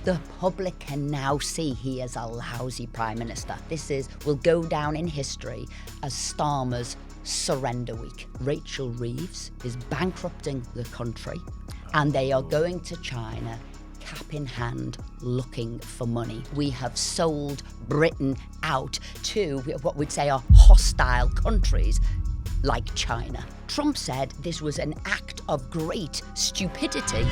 The public can now see he is a lousy Prime Minister. Will go down in history as Starmer's surrender week. Rachel Reeves is bankrupting the country and they are going to China cap in hand looking for money. We have sold Britain out to what we'd say are hostile countries like China. Trump said this was an act of great stupidity.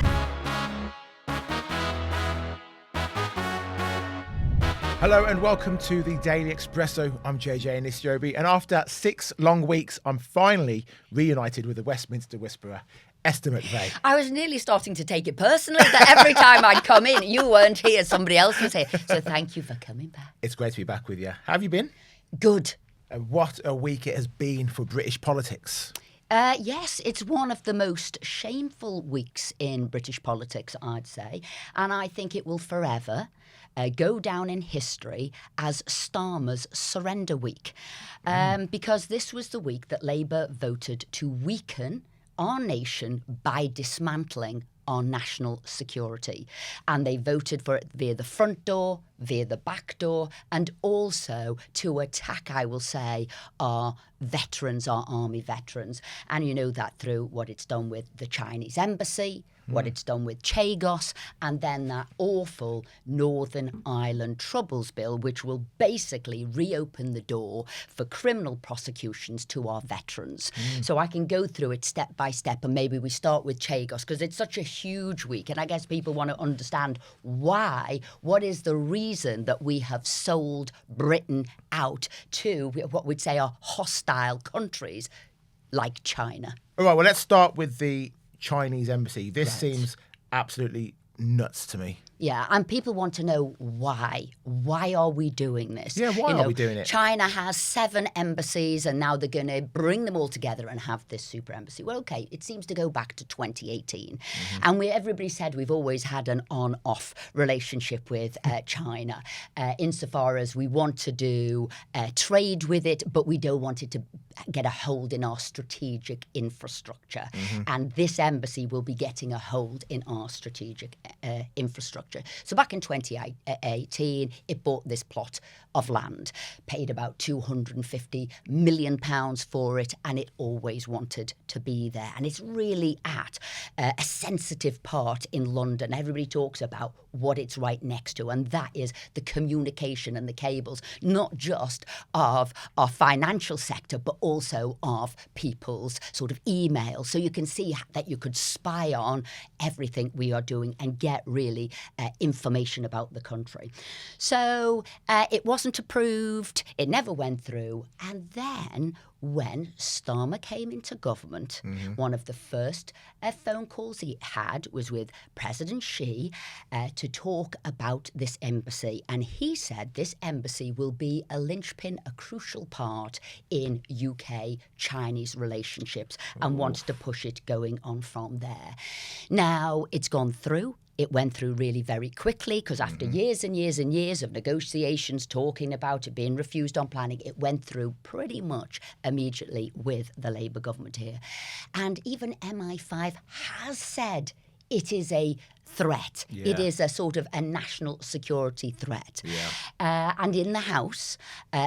Hello and welcome to the Daily Expresso. I'm JJ Anisiobi, and after 6 long weeks, I'm finally reunited with the Westminster whisperer, Esther McVey. I was nearly starting to take it personally that every time I'd come in, you weren't here, somebody else was here. So thank you for coming back. It's great to be back with you. How have you been? Good. What a week it has been for British politics. Yes, it's one of the most shameful weeks in British politics, I'd say. And I think it will forever go down in history as Starmer's surrender week. Because this was the week that Labour voted to weaken our nation by dismantling our national security. And they voted for it via the front door, via the back door, and also to attack, I will say, our veterans, our army veterans. And you know that through what it's done with the Chinese embassy, what it's done with Chagos, and then that awful Northern Ireland Troubles Bill, which will basically reopen the door for criminal prosecutions to our veterans. So I can go through it step by step, and maybe we start with Chagos, because it's such a huge week, and I guess people want to understand why. What is the reason that we have sold Britain out to what we'd say are hostile countries like China? All right, well, let's start with the Chinese embassy. This Right. seems absolutely nuts to me. Yeah, and people want to know why. Why are we doing this? Yeah, why are we doing it? China has 7 embassies and now they're going to bring them all together and have this super embassy. Well, okay, it seems to go back to 2018. And everybody said we've always had an on-off relationship with China, insofar as we want to do trade with it, but we don't want it to get a hold in our strategic infrastructure. And this embassy will be getting a hold in our strategic infrastructure. So back in 2018, it bought this plot of land, paid about £250 million for it, and it always wanted to be there. And it's really at a sensitive part in London. Everybody talks about what it's right next to, and that is the communication and the cables, not just of our financial sector, but also of people's sort of emails. So you can see that you could spy on everything we are doing and get really information about the country. So it wasn't approved. It never went through. And then when Starmer came into government, one of the first phone calls he had was with President Xi to talk about this embassy. And he said this embassy will be a linchpin, a crucial part in UK-Chinese relationships, and wants to push it going on from there. Now, it's gone through. It went through really very quickly because after years and years and years of negotiations, talking about it, being refused on planning, it went through pretty much immediately with the Labour government here. And even MI5 has said it is a threat. Yeah. It is a sort of a national security threat. Yeah. And in the House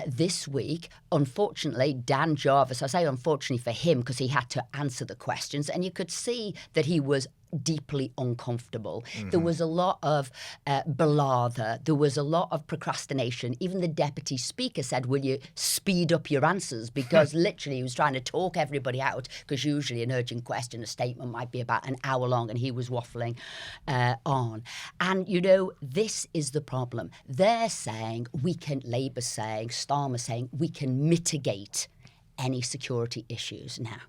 this week, unfortunately, Dan Jarvis, I say unfortunately for him because he had to answer the questions, and you could see that he was deeply uncomfortable. There was a lot of blather. There was a lot of procrastination. Even the deputy speaker said, will you speed up your answers? Because literally he was trying to talk everybody out, because usually an urgent question, a statement might be about an hour long, and he was waffling on. And, you know, this is the problem. They're saying Labour's saying, Starmer saying, we can mitigate any security issues now.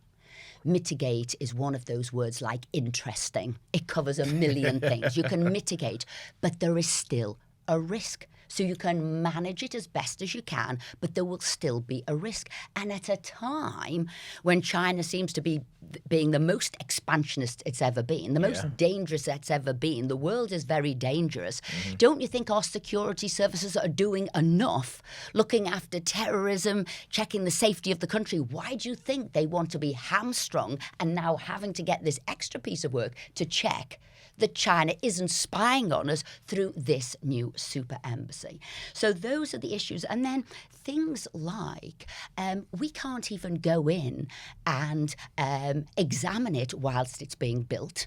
Mitigate is one of those words like interesting. It covers a million things. You can mitigate, but there is still a risk. So you can manage it as best as you can, but there will still be a risk. And at a time when China seems to be being the most expansionist it's ever been, the most dangerous it's ever been, the world is very dangerous. Don't you think our security services are doing enough looking after terrorism, checking the safety of the country? Why do you think they want to be hamstrung and now having to get this extra piece of work to check that China isn't spying on us through this new super embassy. So those are the issues. And then things like we can't even go in and examine it whilst it's being built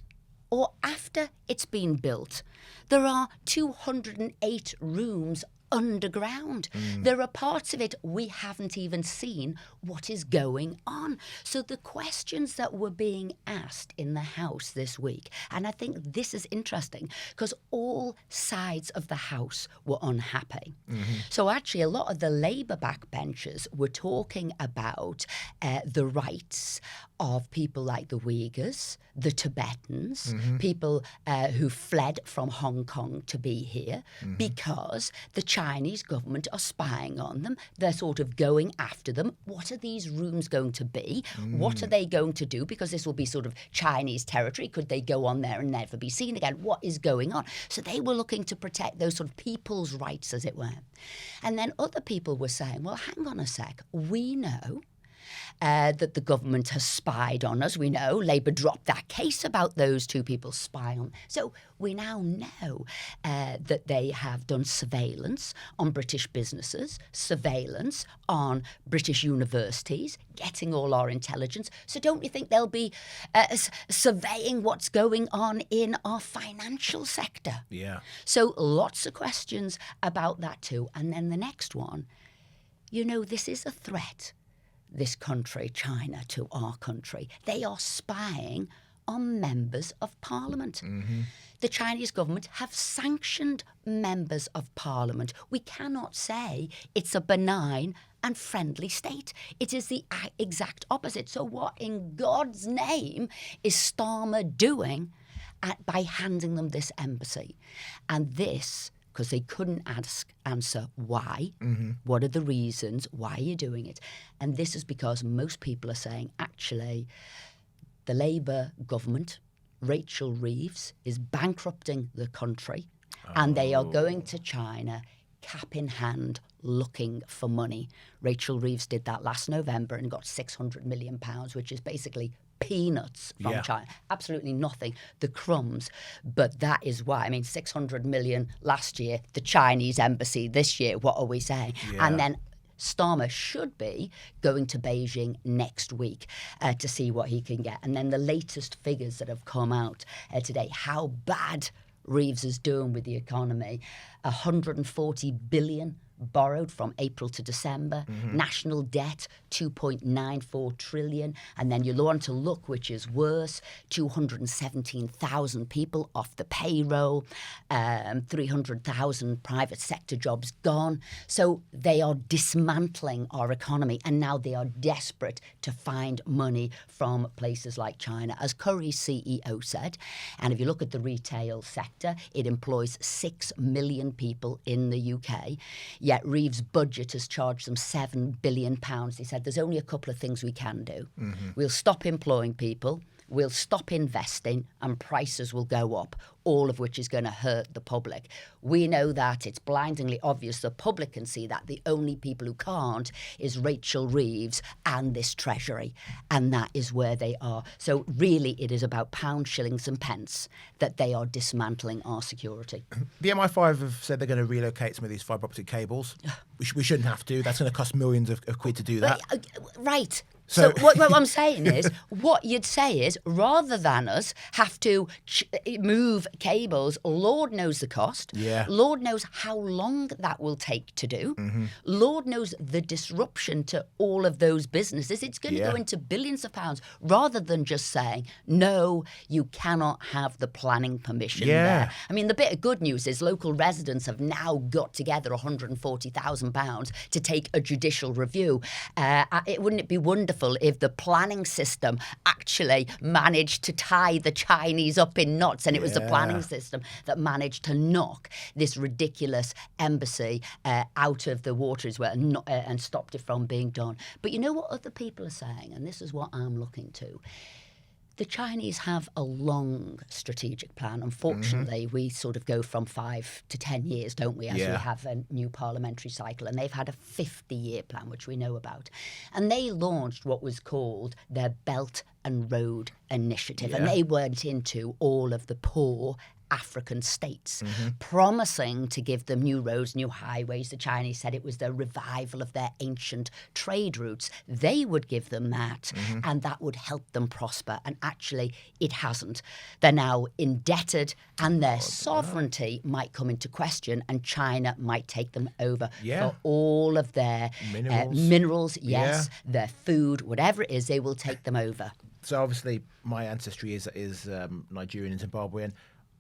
or after it's been built. There are 208 rooms underground. There are parts of it we haven't even seen what is going on. So the questions that were being asked in the House this week, and I think this is interesting because all sides of the House were unhappy. So actually a lot of the Labour backbenchers were talking about the rights of people like the Uyghurs, the Tibetans, people who fled from Hong Kong to be here because the Chinese government are spying on them. They're sort of going after them. What are these rooms going to be? What are they going to do? Because this will be sort of Chinese territory. Could they go on there and never be seen again? What is going on? So they were looking to protect those sort of people's rights, as it were. And then other people were saying, well, hang on a sec. We know that the government has spied on us. We know Labour dropped that case about those two people spying on. So we now know that they have done surveillance on British businesses, surveillance on British universities, getting all our intelligence. So don't you think they'll be surveying what's going on in our financial sector? Yeah. So lots of questions about that too. And then the next one, you know, this is a threat. This country, China, to our country. They are spying on members of parliament. The Chinese government have sanctioned members of parliament. We cannot say it's a benign and friendly state. It is the exact opposite. So what in God's name is Starmer doing by handing them this embassy? And this, because they couldn't answer why, what are the reasons, why are you doing it? And this is because most people are saying, actually, the Labour government, Rachel Reeves, is bankrupting the country, and they are going to China cap in hand looking for money. Rachel Reeves did that last November and got £600 million, which is basically peanuts from China. Absolutely nothing. The crumbs. But that is why. I mean, 600 million last year, the Chinese embassy this year, what are we saying? Yeah. And then Starmer should be going to Beijing next week to see what he can get. And then the latest figures that have come out today, how bad Reeves is doing with the economy. 140 billion borrowed from April to December. National debt, 2.94 trillion. And then you want to look, which is worse, 217,000 people off the payroll, 300,000 private sector jobs gone. So they are dismantling our economy, and now they are desperate to find money from places like China. As Curry's CEO said, and if you look at the retail sector, it employs 6 million people in the UK. Yet Reeves' budget has charged them £7 billion. He said there's only a couple of things we can do. We'll stop employing people, we'll stop investing, and prices will go up, all of which is going to hurt the public. We know that. It's blindingly obvious. The public can see that. The only people who can't is Rachel Reeves and this Treasury, and that is where they are. So really it is about pounds, shillings and pence that they are dismantling our security. The MI5 have said they're going to relocate some of these fibre optic cables. We shouldn't have to. That's going to cost millions of quid to do that. Right. So what I'm saying is, what you'd say is, rather than us have to move cables, Lord knows the cost. Yeah. Lord knows how long that will take to do. Lord knows the disruption to all of those businesses. It's going to go into billions of pounds, rather than just saying, no, you cannot have the planning permission there. I mean, the bit of good news is local residents have now got together £140,000 to take a judicial review. Wouldn't it be wonderful if the planning system actually managed to tie the Chinese up in knots, and it was the planning system that managed to knock this ridiculous embassy out of the water as well, and stopped it from being done. But you know what other people are saying, and this is what I'm looking to. The Chinese have a long strategic plan. Unfortunately, we sort of go from 5 to 10 years, don't we, as we have a new parliamentary cycle. And they've had a 50-year plan, which we know about. And they launched what was called their Belt and Road Initiative. And they went into all of the poor African states, promising to give them new roads, new highways. The Chinese said it was the revival of their ancient trade routes. They would give them that, and that would help them prosper. And actually, it hasn't. They're now indebted, and their sovereignty might come into question, and China might take them over for all of their minerals, their food, whatever it is, they will take them over. So obviously, my ancestry is Nigerian and Zimbabwean.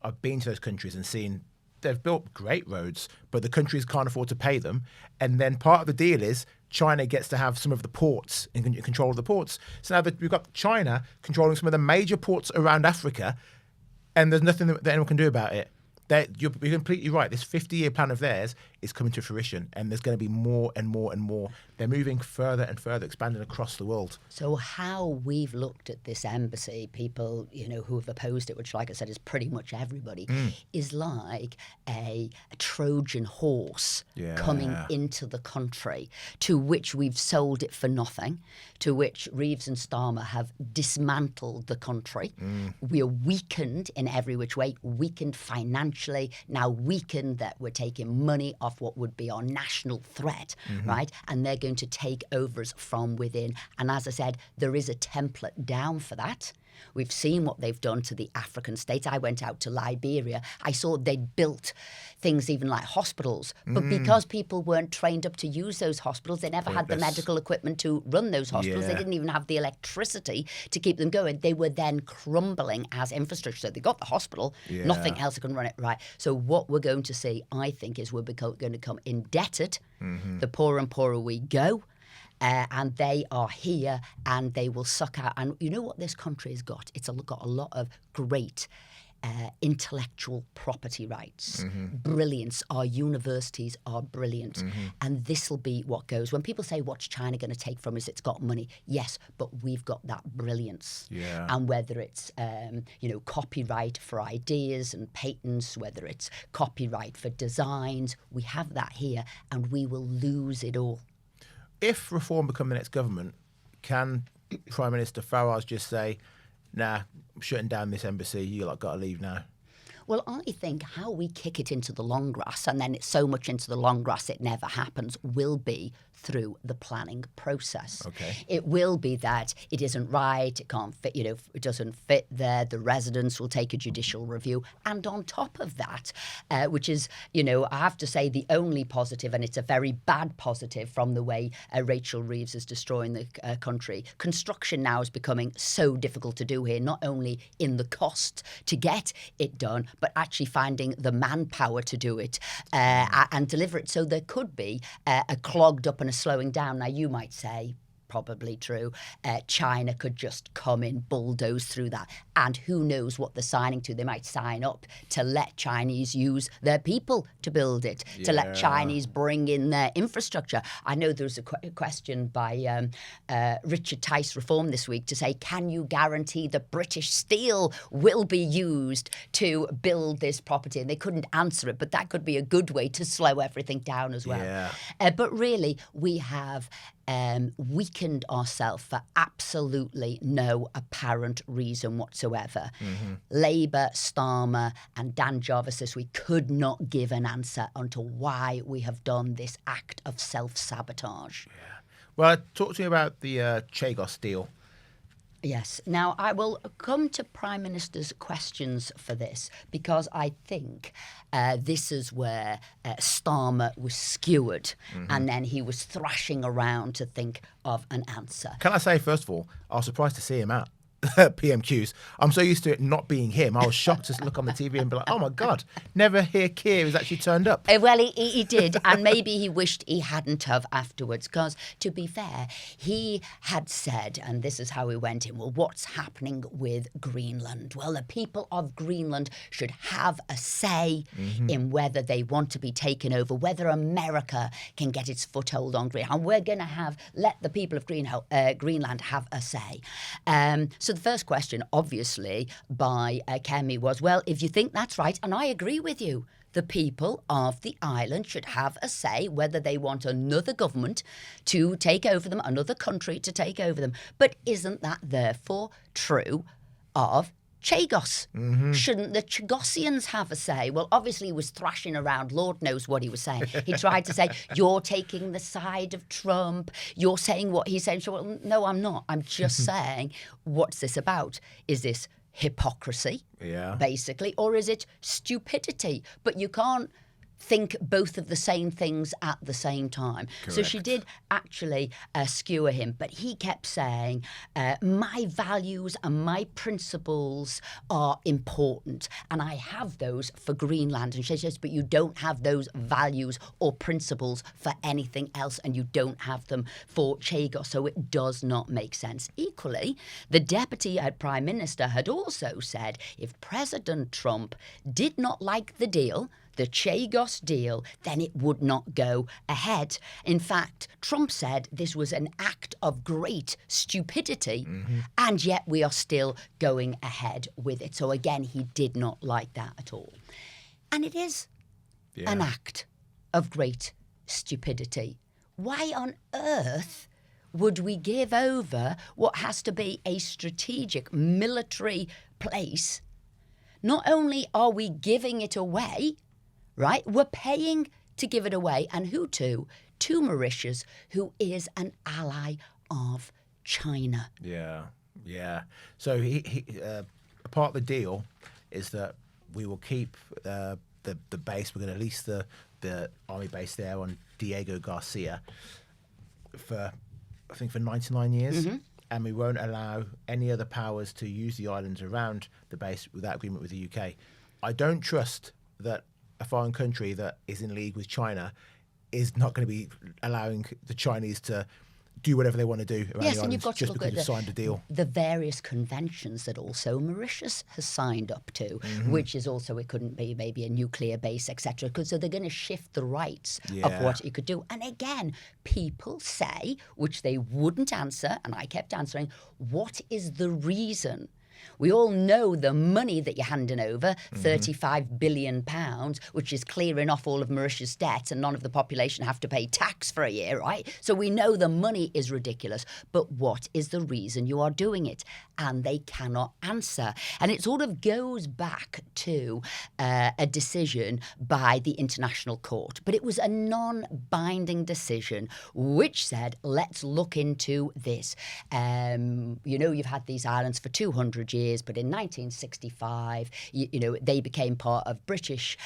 I've been to those countries and seen they've built great roads, but the countries can't afford to pay them. And then part of the deal is China gets to have some of the ports in control of the ports. So now that we've got China controlling some of the major ports around Africa, and there's nothing that anyone can do about it. You're completely right. This 50-year plan of theirs is coming to fruition, and there's going to be more and more and more. They're moving further and further, expanding across the world. So how we've looked at this embassy, people, who have opposed it, which, like I said, is pretty much everybody, is like a Trojan horse coming into the country, to which we've sold it for nothing, to which Reeves and Starmer have dismantled the country. We are weakened in every which way, weakened financially, now weakened that we're taking money off what would be our national threat, right? And they're going to take over us from within. And as I said, there is a template down for that. We've seen what they've done to the African states. I went out to Liberia. I saw they'd built things even like hospitals. But because people weren't trained up to use those hospitals, they never had the medical equipment to run those hospitals. They didn't even have the electricity to keep them going. They were then crumbling as infrastructure. So they got the hospital, nothing else can run it right. So what we're going to see, I think, is we're going to become indebted. The poorer and poorer we go. And they are here, and they will suck out. And you know what this country has got? It's got a lot of great intellectual property rights, brilliance. Our universities are brilliant. And this will be what goes. When people say, what's China going to take from us? It's got money. Yes, but we've got that brilliance. And whether it's, copyright for ideas and patents, whether it's copyright for designs, we have that here, and we will lose it all. If Reform become the next government, can Prime Minister Farage just say, nah, I'm shutting down this embassy, you got to leave now? Well, I think how we kick it into the long grass, and then it's so much into the long grass it never happens, will be through the planning process. It will be that it isn't right, it can't fit, it doesn't fit there, the residents will take a judicial review. And on top of that, which is, I have to say the only positive, and it's a very bad positive from the way Rachel Reeves is destroying the country, construction now is becoming so difficult to do here, not only in the cost to get it done, but actually finding the manpower to do it and deliver it. So there could be a clogged up and a slowing down. Now, you might say, probably true, China could just come in, bulldoze through that. And who knows what they're signing to. They might sign up to let Chinese use their people to build it, to let Chinese bring in their infrastructure. I know there was a question by Richard Tice Reform this week to say, can you guarantee that British steel will be used to build this property? And they couldn't answer it, but that could be a good way to slow everything down as well. But really, we have weakened ourselves for absolutely no apparent reason whatsoever. Labour, Starmer and Dan Jarvis this week could not give an answer onto why we have done this act of self-sabotage. Well, talk to me about the Chagos deal. Yes. Now, I will come to Prime Minister's questions for this, because I think this is where Starmer was skewered and then he was thrashing around to think of an answer. Can I say, first of all, I was surprised to see him out. PMQs. I'm so used to it not being him. I was shocked to look on the TV and be like, oh my God, never hear Keir has actually turned up. Well, he did. And maybe he wished he hadn't have afterwards, because to be fair, he had said, and this is how he went in, well, what's happening with Greenland? Well, the people of Greenland should have a say in whether they want to be taken over, whether America can get its foothold on Greenland. And we're going to let the people of Greenland have a say. So So the first question, obviously, by Kemi was, well, if you think that's right, and I agree with you, the people of the island should have a say whether they want another government to take over them, another country to take over them. But isn't that therefore true of Chagos? Shouldn't the Chagosians have a say? Well, obviously he was thrashing around. Lord knows what he was saying. He tried to say, you're taking the side of Trump. You're saying what he's saying. So, well, no, I'm not. I'm just saying, what's this about? Is this hypocrisy, basically, or is it stupidity? But you can't think both of the same things at the same time. Correct. So she did actually skewer him, but he kept saying, my values and my principles are important, and I have those for Greenland. And she says, but you don't have those values or principles for anything else, and you don't have them for Chagos, so it does not make sense. Equally, the Deputy Prime Minister had also said if President Trump did not like the deal, the Chagos deal, then it would not go ahead. In fact, Trump said this was an act of great stupidity, and yet we are still going ahead with it. So again, he did not like that at all. And it is an act of great stupidity. Why on earth would we give over what has to be a strategic military place? Not only are we giving it away, right? We're paying to give it away. And who to? To Mauritius, who is an ally of China. Yeah. So he a part of the deal is that we will keep the base. We're going to lease the army base there on Diego Garcia for 99 years. And we won't allow any other powers to use the islands around the base without agreement with the UK. I don't trust that a foreign country that is in league with China is not going to be allowing the Chinese to do whatever they want to do around the islands, you've got just to look because at you've signed a deal. The various conventions that also Mauritius has signed up to, which is also, it couldn't be maybe a nuclear base, etc. So they're going to shift the rights of what you could do. And again, people say, which they wouldn't answer, and I kept answering, what is the reason? We all know the money that you're handing over, £35 billion, which is clearing off all of Mauritius' debts, and none of the population have to pay tax for a year, right? So we know the money is ridiculous. But what is the reason you are doing it? And they cannot answer. And it sort of goes back to a decision by the International Court. But it was a non-binding decision which said, let's look into this. You've had these islands for 200 years, but in 1965, they became part of British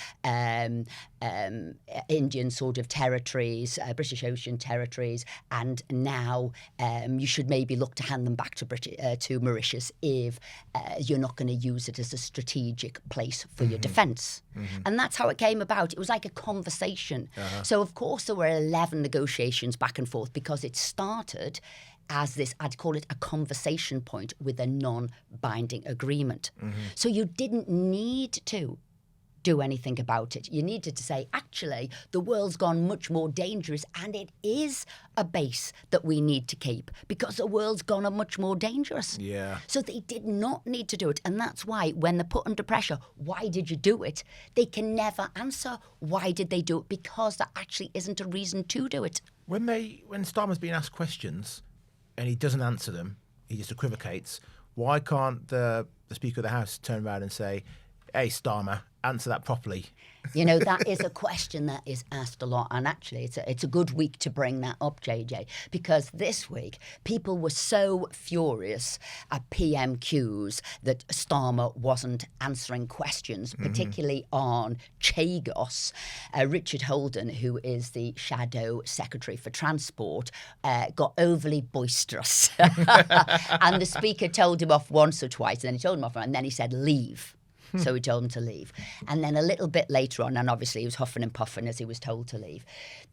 Indian sort of territories, British Ocean territories, and now you should maybe look to hand them back to Mauritius if you're not going to use it as a strategic place for your defence. And that's how it came about. It was like a conversation. So, of course, there were 11 negotiations back and forth because it started as this, I'd call it a conversation point with a non-binding agreement. So you didn't need to do anything about it. You needed to say, actually, the world's gone much more dangerous, and it is a base that we need to keep because the world's gone much more dangerous. So they did not need to do it. And that's why when they're put under pressure, why did you do it? They can never answer why did they do it, because there actually isn't a reason to do it. When Starmer's being asked questions and he doesn't answer them, he just equivocates, why can't the Speaker of the House turn around and say, hey, Starmer, answer that properly? That is a question that is asked a lot. And actually, it's a good week to bring that up, JJ, because this week people were so furious at PMQs that Starmer wasn't answering questions, particularly on Chagos. Richard Holden, who is the Shadow Secretary for Transport, got overly boisterous. And the Speaker told him off once or twice, and then he told him off, and then he said, leave. So he told him to leave. And then a little bit later on, and obviously he was huffing and puffing as he was told to leave.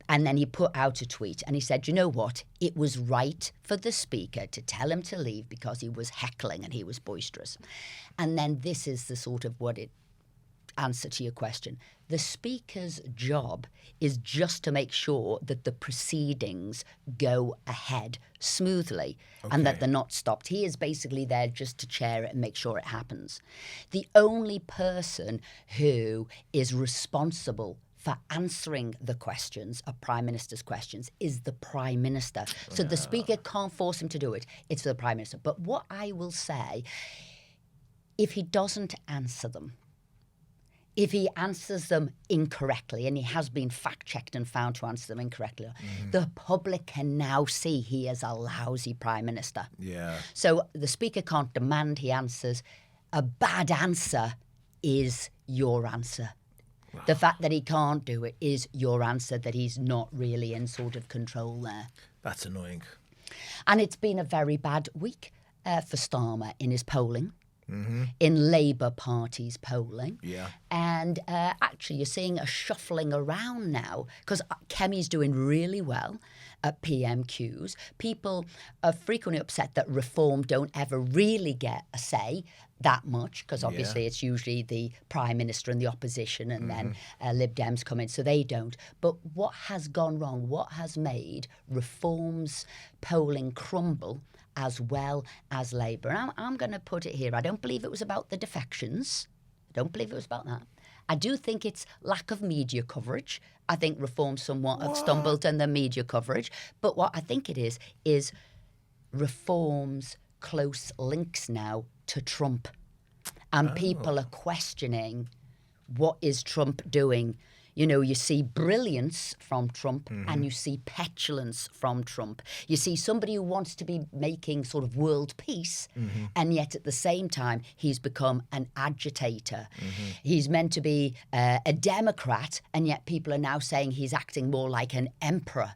And then he put out a tweet and he said, you know what? It was right for the Speaker to tell him to leave because he was heckling and he was boisterous. And then this is the sort of what it answer to your question. The Speaker's job is just to make sure that the proceedings go ahead smoothly and that they're not stopped. He is basically there just to chair it and make sure it happens. The only person who is responsible for answering the questions, a Prime Minister's questions, is the Prime Minister. So the Speaker can't force him to do it. It's for the Prime Minister. But what I will say, if he doesn't answer them, if he answers them incorrectly, and he has been fact-checked and found to answer them incorrectly, the public can now see he is a lousy Prime Minister. Yeah. So the Speaker can't demand he answers. A bad answer is your answer. The fact that he can't do it is your answer, that he's not really in sort of control there. That's annoying. And it's been a very bad week for Starmer in his polling. In Labour Party's polling. Yeah. And actually you're seeing a shuffling around now because Kemi's doing really well at PMQs. People are frequently upset that Reform don't ever really get a say that much because obviously it's usually the Prime Minister and the opposition and then Lib Dems come in, so they don't. But what has gone wrong, what has made Reform's polling crumble as well as Labour? I'm going to put it here. I don't believe it was about the defections. I don't believe it was about that. I do think it's lack of media coverage. I think Reform somewhat have stumbled in the media coverage. But what I think it is Reform's close links now to Trump. And people are questioning, what is Trump doing? You know, you see brilliance from Trump and you see petulance from Trump. You see somebody who wants to be making sort of world peace and yet at the same time he's become an agitator. He's meant to be a Democrat and yet people are now saying he's acting more like an emperor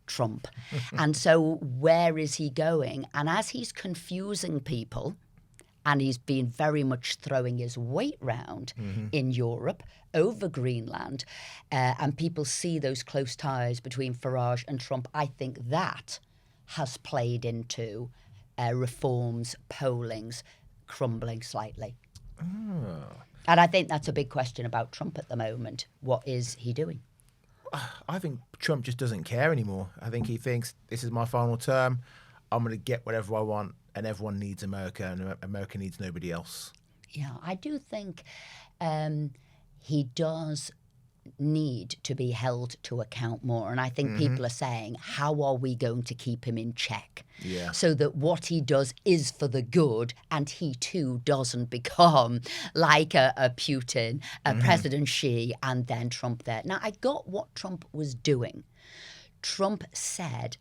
Trump. And so where is he going? And as he's confusing people, and he's been very much throwing his weight round in Europe over Greenland, and people see those close ties between Farage and Trump, I think that has played into Reform's pollings crumbling slightly. And I think that's a big question about Trump at the moment. What is he doing? I think Trump just doesn't care anymore. I think he thinks, this is my final term, I'm going to get whatever I want, and everyone needs America, and America needs nobody else. Yeah, I do think he does need to be held to account more. And I think people are saying, how are we going to keep him in check? Yeah. So that what he does is for the good and he too doesn't become like a Putin, a President Xi, and then Trump there. Now, I got what Trump was doing. Trump said,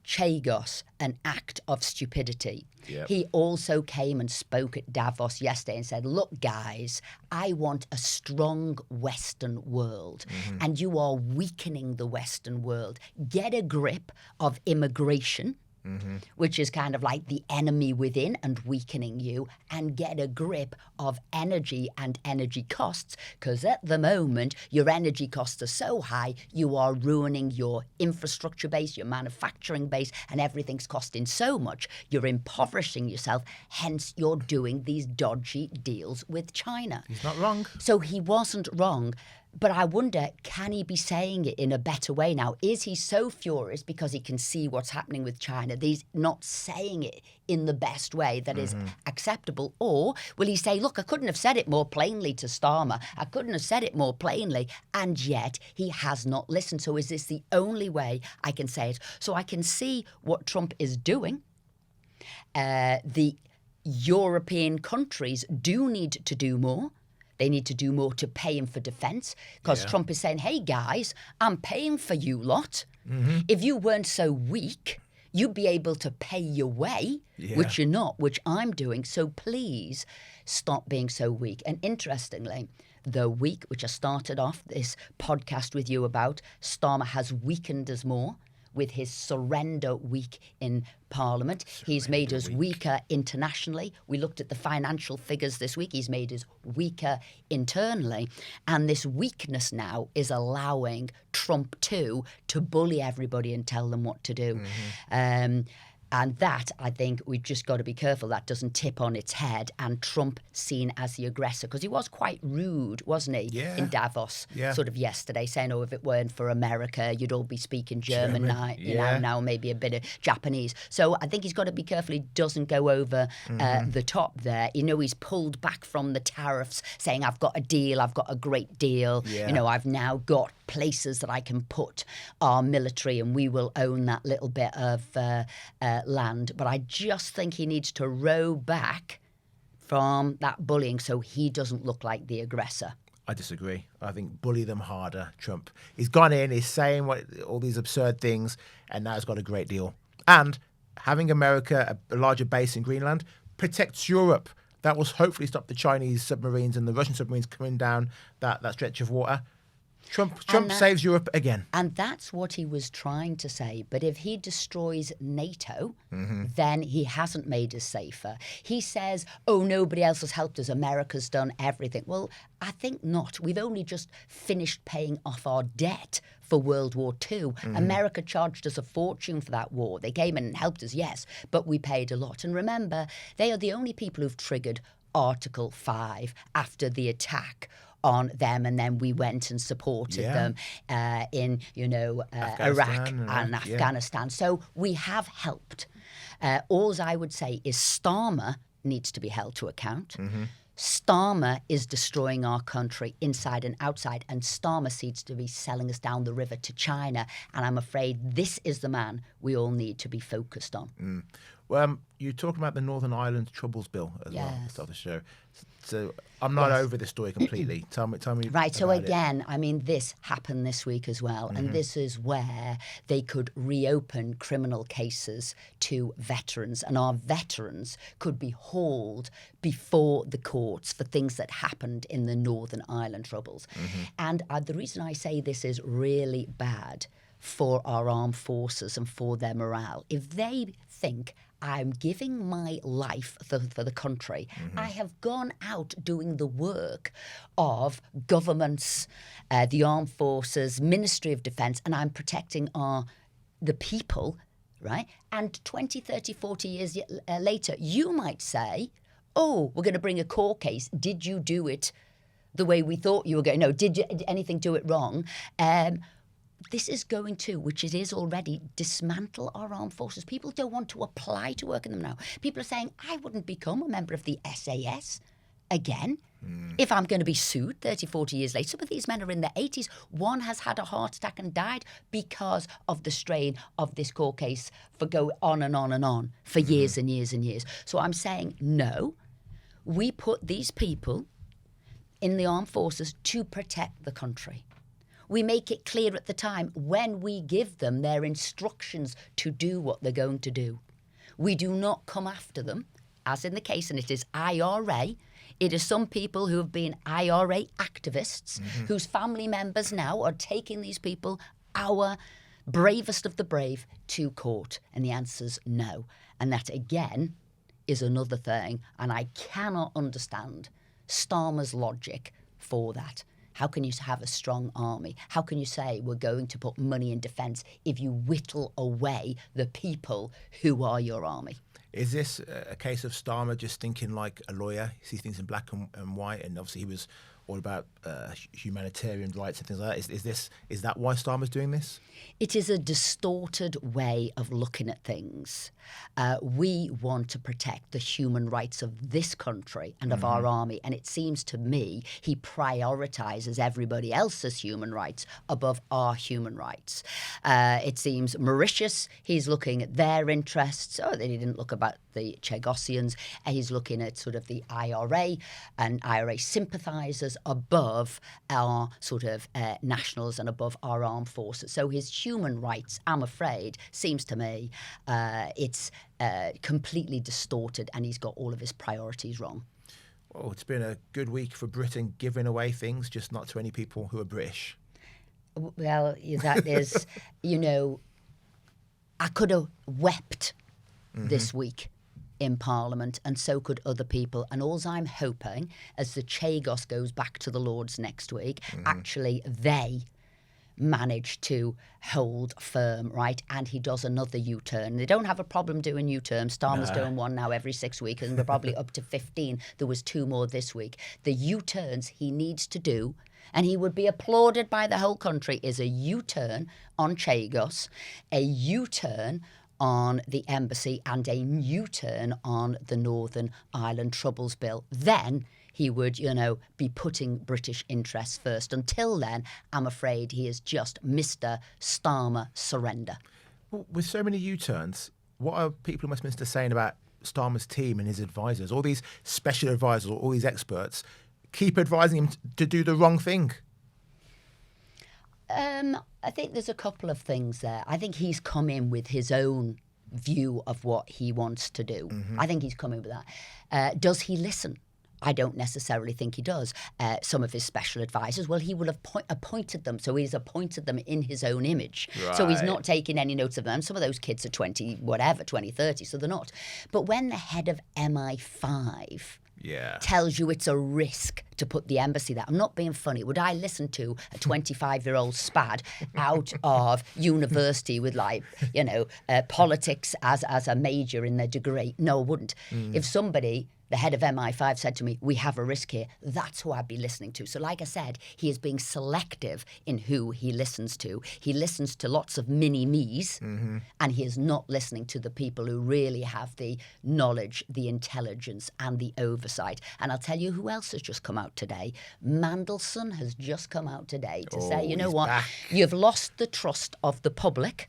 Chagos, an act of stupidity. Yep. He also came and spoke at Davos yesterday and said, look, guys, I want a strong Western world, and you are weakening the Western world. Get a grip of immigration, which is kind of like the enemy within and weakening you, and get a grip of energy and energy costs, because at the moment your energy costs are so high you are ruining your infrastructure base, your manufacturing base, and everything's costing so much you're impoverishing yourself, hence you're doing these dodgy deals with China. He's not wrong. So he wasn't wrong. But I wonder, can he be saying it in a better way now? Is he so furious because he can see what's happening with China that he's not saying it in the best way that is acceptable? Or will he say, look, I couldn't have said it more plainly to Starmer. I couldn't have said it more plainly. And yet he has not listened. So is this the only way I can say it? So I can see what Trump is doing. The European countries do need to do more. They need to do more to pay him for defence, because Trump is saying, hey, guys, I'm paying for you lot. If you weren't so weak, you'd be able to pay your way, which you're not, which I'm doing. So please stop being so weak. And interestingly, the week which I started off this podcast with you about, Starmer has weakened us more with his surrender week in Parliament. He's made us weaker internationally. We looked at the financial figures this week. He's made us weaker internally. And this weakness now is allowing Trump too to bully everybody and tell them what to do. And that, I think, we've just got to be careful that doesn't tip on its head and Trump seen as the aggressor. Because he was quite rude, wasn't he, in Davos, sort of yesterday, saying, oh, if it weren't for America, you'd all be speaking German now, now maybe a bit of Japanese. So I think he's got to be careful he doesn't go over the top there. You know, he's pulled back from the tariffs, saying, I've got a deal, I've got a great deal. You know, I've now got places that I can put our military and we will own that little bit of land. But I just think he needs to row back from that bullying so he doesn't look like the aggressor. I disagree. I think bully them harder, Trump. He's gone in, he's saying all these absurd things, and now he's got a great deal. And having America, a larger base in Greenland, protects Europe. That will hopefully stop the Chinese submarines and the Russian submarines coming down that stretch of water. Trump saves Europe again. And that's what he was trying to say. But if he destroys NATO, then he hasn't made us safer. He says, oh, nobody else has helped us. America's done everything. Well, I think not. We've only just finished paying off our debt for World War II. America charged us a fortune for that war. They came in and helped us, yes, but we paid a lot. And remember, they are the only people who've triggered Article 5 after the attack on them, and then we went and supported them in, Iraq and Afghanistan. So we have helped. All I would say is Starmer needs to be held to account. Starmer is destroying our country inside and outside, and Starmer seems to be selling us down the river to China. And I'm afraid this is the man we all need to be focused on. Well, you talk about the Northern Ireland Troubles Bill as well at the start of the show. So I'm not over this story completely. Tell me. Right. So again, I mean, this happened this week as well, and this is where they could reopen criminal cases to veterans, and our veterans could be hauled before the courts for things that happened in the Northern Ireland Troubles. And the reason I say this is really bad for our armed forces and for their morale, if they think I'm giving my life for the country. I have gone out doing the work of governments, the armed forces, Ministry of Defence, and I'm protecting the people, right? And 20, 30, 40 years later, you might say, oh, we're going to bring a court case. Did you do it the way we thought you were going? No, did anything do it wrong? This is going to, which it is already, dismantle our armed forces. People don't want to apply to work in them now. People are saying, I wouldn't become a member of the SAS again if I'm going to be sued 30, 40 years later. Some of these men are in their 80s. One has had a heart attack and died because of the strain of this court case for going on and on and on for years and years and years. So I'm saying, no, we put these people in the armed forces to protect the country. We make it clear at the time when we give them their instructions to do what they're going to do. We do not come after them, as in the case, and it is IRA. It is some people who have been IRA activists whose family members now are taking these people, our bravest of the brave, to court. And the answer's no. And that, again, is another thing. And I cannot understand Starmer's logic for that. How can you have a strong army? How can you say we're going to put money in defence if you whittle away the people who are your army? Is this a case of Starmer just thinking like a lawyer? He sees things in black and white, and obviously he was all about humanitarian rights and things like that. Is that why Starmer's doing this? It is a distorted way of looking at things. We want to protect the human rights of this country and of our army, and it seems to me he prioritises everybody else's human rights above our human rights. It seems Mauritius, he's looking at their interests. Oh, they didn't look about the Chagosians. He's looking at sort of the IRA and IRA sympathisers above our sort of nationals and above our armed forces. So his human rights, I'm afraid, seems to me it's completely distorted, and he's got all of his priorities wrong. Well, it's been a good week for Britain giving away things, just not to any people who are British. Well, that is, I could have wept this week in Parliament, and so could other people. And all I'm hoping, as the Chagos goes back to the Lords next week, actually they manage to hold firm, right? And he does another U-turn. They don't have a problem doing U-turns. Starmer's doing one now every 6 weeks, and we're probably up to 15. There was 2 more this week. The U-turns he needs to do, and he would be applauded by the whole country, is a U-turn on Chagos, a U-turn on the embassy, and a U-turn on the Northern Ireland Troubles Bill. Then he would, be putting British interests first. Until then, I'm afraid he is just Mr. Starmer surrender. Well, with so many U-turns, what are people in Westminster saying about Starmer's team and his advisors, all these special advisors, all these experts, keep advising him to do the wrong thing? I think there's a couple of things there. I think he's come in with his own view of what he wants to do. I think he's come in with that. Does he listen? I don't necessarily think he does. Some of his special advisors, well, he will have appointed them. So he's appointed them in his own image. Right. So he's not taking any notes of them. Some of those kids are 20, 30, so they're not. But when the head of MI5 tells you it's a risk to put the embassy there, I'm not being funny. Would I listen to a 25-year-old spad out of university with politics as a major in their degree? No, I wouldn't. If somebody, the head of MI5, said to me, we have a risk here, that's who I'd be listening to. So like I said, he is being selective in who he listens to. He listens to lots of mini-me's, and he is not listening to the people who really have the knowledge, the intelligence, and the oversight. And I'll tell you who else has just come out today. Mandelson has just come out today to say, you know what, you've lost the trust of the public,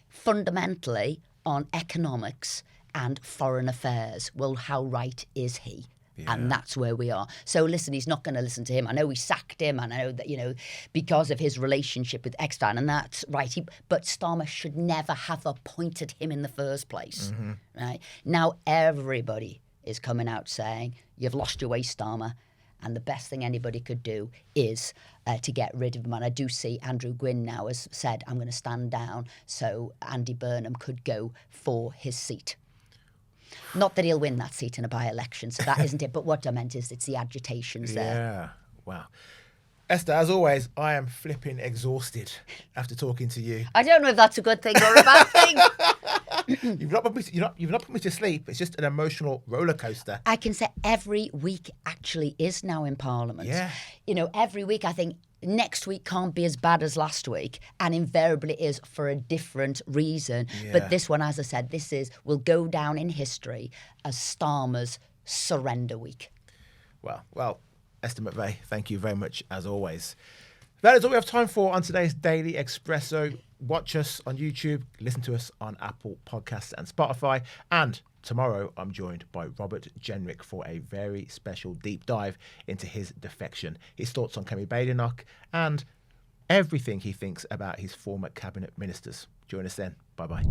fundamentally on economics and foreign affairs. Well, how right is he? Yeah. And that's where we are. So listen, he's not going to listen to him. I know he sacked him, and I know that, because of his relationship with Esther, and that's right. But Starmer should never have appointed him in the first place. Right? Now everybody is coming out saying, you've lost your way, Starmer. And the best thing anybody could do is to get rid of him. And I do see Andrew Gwynn now has said, I'm going to stand down so Andy Burnham could go for his seat. Not that he'll win that seat in a by-election, so that isn't it. But what I meant is it's the agitations there. Yeah, wow. Esther, as always, I am flipping exhausted after talking to you. I don't know if that's a good thing or a bad thing. You've not put me to sleep. It's just an emotional roller coaster. I can say every week actually is now in Parliament. Yeah. Every week I think next week can't be as bad as last week, and invariably is for a different reason. Yeah. But this one, as I said, will go down in history as Starmer's surrender week. Well, Esther McVey, thank you very much as always. That is all we have time for on today's Daily Expresso. Watch us on YouTube, listen to us on Apple Podcasts and Spotify, and tomorrow I'm joined by Robert Jenrick for a very special deep dive into his defection, his thoughts on Kemi Badenoch, and everything he thinks about his former cabinet ministers. Join us then. Bye-bye.